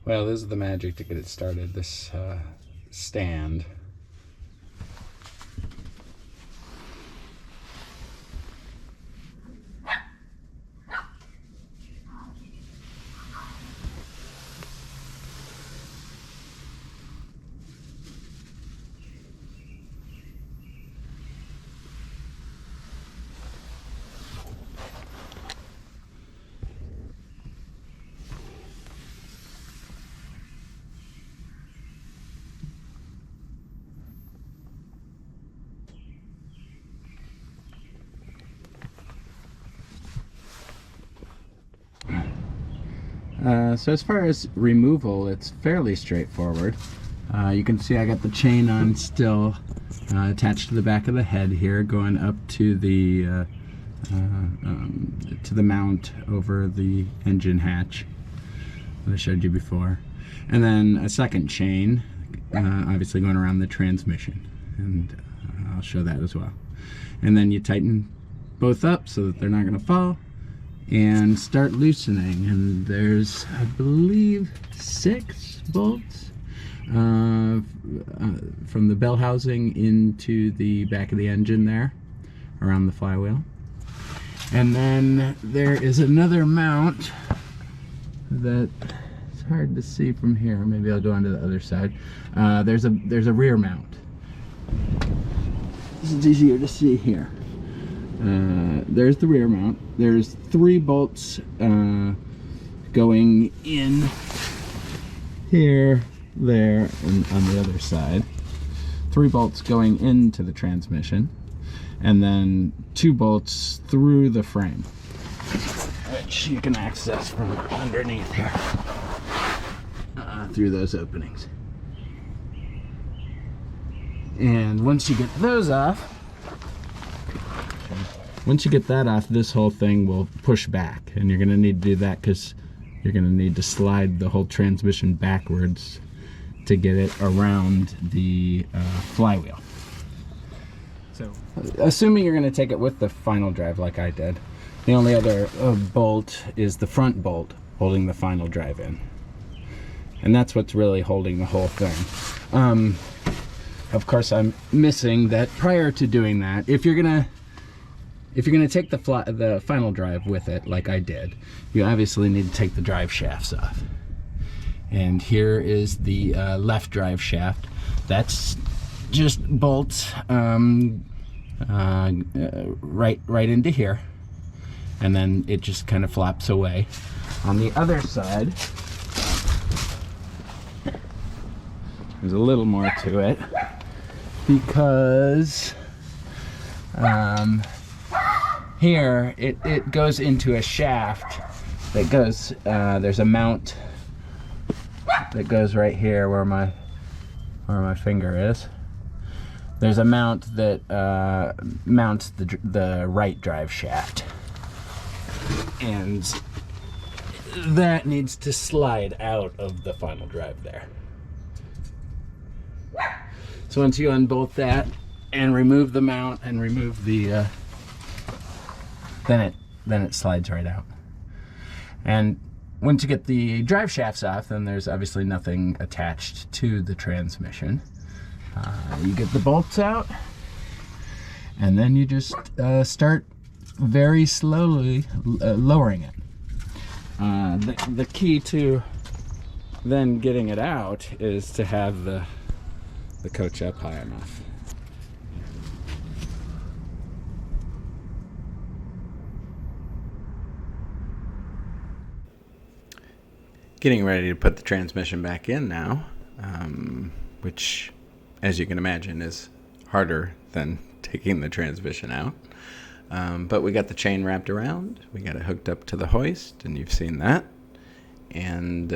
Well, this is the magic to get it started, this stand. So as far as removal, it's fairly straightforward. You can see I got the chain on still attached to the back of the head here, going up to the mount over the engine hatch that I showed you before, and then a second chain, obviously going around the transmission, and I'll show that as well. And then you tighten both up so that they're not going to fall, and start loosening. And there's, I believe, 6 bolts from the bell housing into the back of the engine there, around the flywheel. And then there is another mount that it's hard to see from here. Maybe I'll go onto the other side. There's a rear mount. This is easier to see here. There's the rear mount. There's 3 bolts going in here, there, and on the other side. 3 bolts going into the transmission, and then 2 bolts through the frame, which you can access from underneath here, through those openings. And once you get those off, this whole thing will push back, and you're going to need to do that because you're going to need to slide the whole transmission backwards to get it around the flywheel. So, assuming you're going to take it with the final drive like I did, the only other bolt is the front bolt holding the final drive in, and that's what's really holding the whole thing. Of course, I'm missing that prior to doing that, if you're gonna take the final drive with it, like I did, you obviously need to take the drive shafts off. And here is the left drive shaft. That's just bolts right into here, and then it just kind of flops away. On the other side, there's a little more to it, because here it goes into a shaft that goes, there's a mount that goes right here where my finger is. There's a mount that mounts the right drive shaft, and that needs to slide out of the final drive there. So once you unbolt that and remove the mount and remove the then it slides right out. And once you get the drive shafts off, then there's obviously nothing attached to the transmission. You get the bolts out, and then you just start very slowly lowering it. The key to then getting it out is to have the coach up high enough. Getting ready to put the transmission back in now, which, as you can imagine, is harder than taking the transmission out. But we got the chain wrapped around, we got it hooked up to the hoist, and you've seen that. And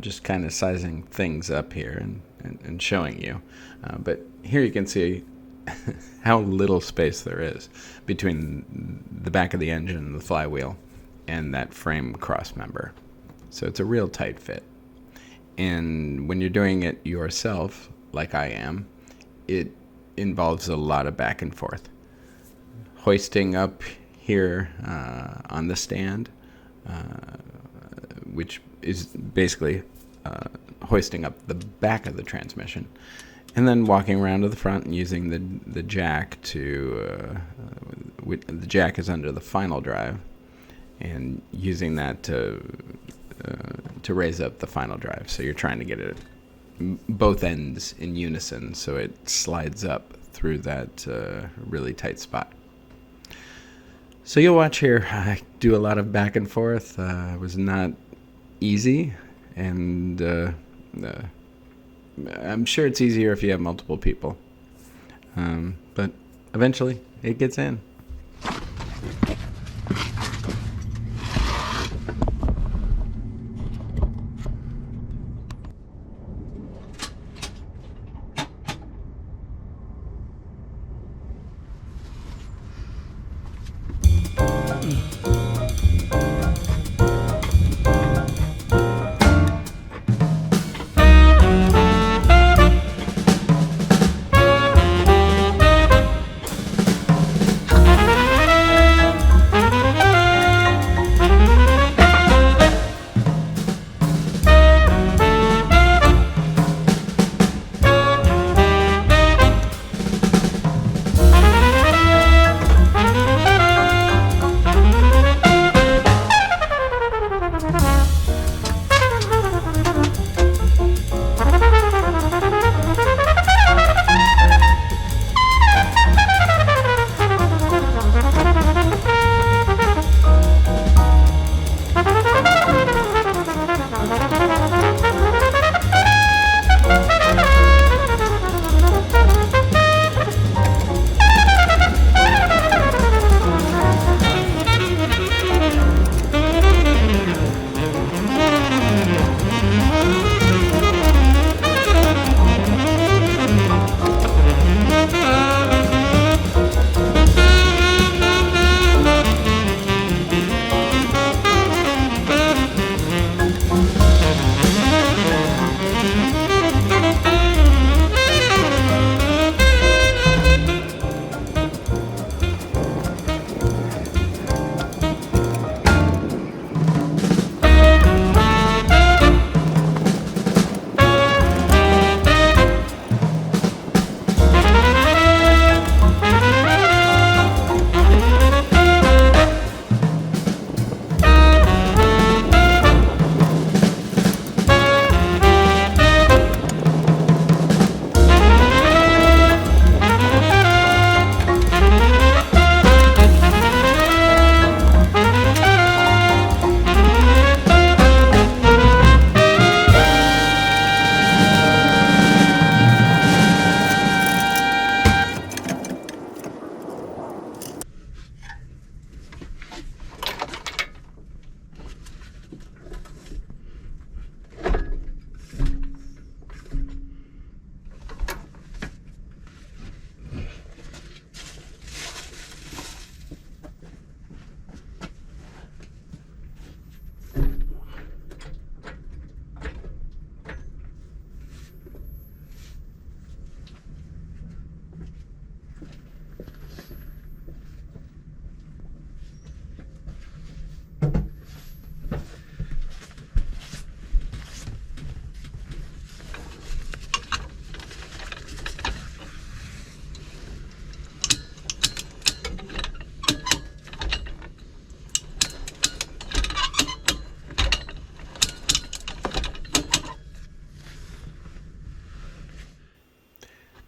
just kind of sizing things up here and showing you. But here you can see how little space there is between the back of the engine and the flywheel and that frame cross member. So it's a real tight fit. And when you're doing it yourself, like I am, it involves a lot of back and forth. Hoisting up here on the stand, which is basically hoisting up the back of the transmission, and then walking around to the front and using the jack to the jack is under the final drive, and using that to raise up the final drive. So you're trying to get it both ends in unison, so it slides up through that really tight spot. So you'll watch here. I do a lot of back and forth. It was not easy, and I'm sure it's easier if you have multiple people. But eventually, it gets in.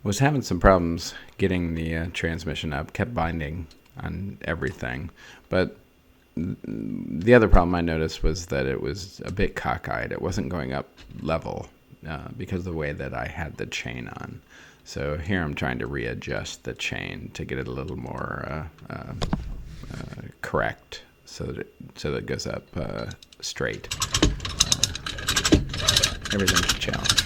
Was having some problems getting the transmission up, kept binding on everything. But the other problem I noticed was that it was a bit cockeyed. It wasn't going up level because of the way that I had the chain on. So here I'm trying to readjust the chain to get it a little more correct so that it goes up straight. Everything's a challenge.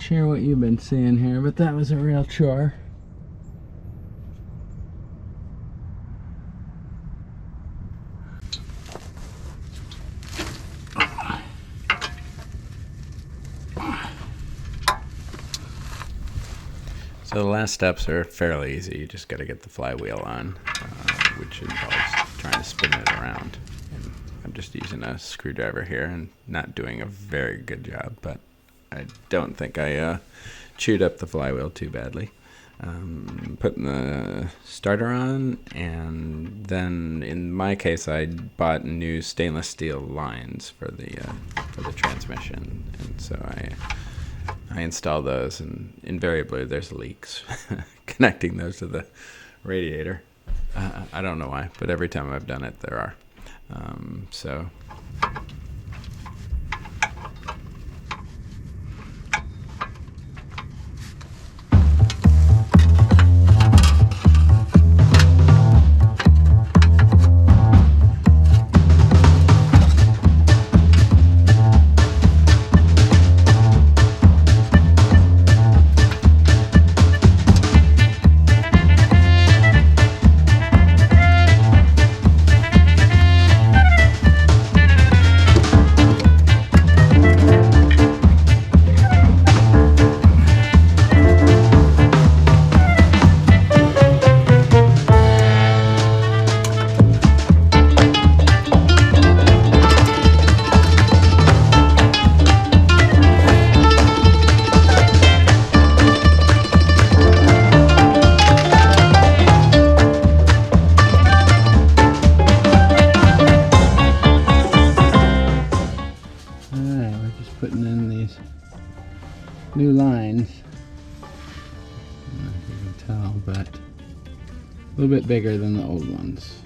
sure what you've been seeing here, but that was a real chore. So the last steps are fairly easy. You just got to get the flywheel on, which involves trying to spin it around. And I'm just using a screwdriver here and not doing a very good job, but I don't think I chewed up the flywheel too badly. Putting the starter on, and then in my case I bought new stainless steel lines for the transmission, and so I installed those, and invariably there's leaks connecting those to the radiator. I don't know why, but every time I've done it there are. So putting in these new lines. I don't know if you can tell, but a little bit bigger than the old ones.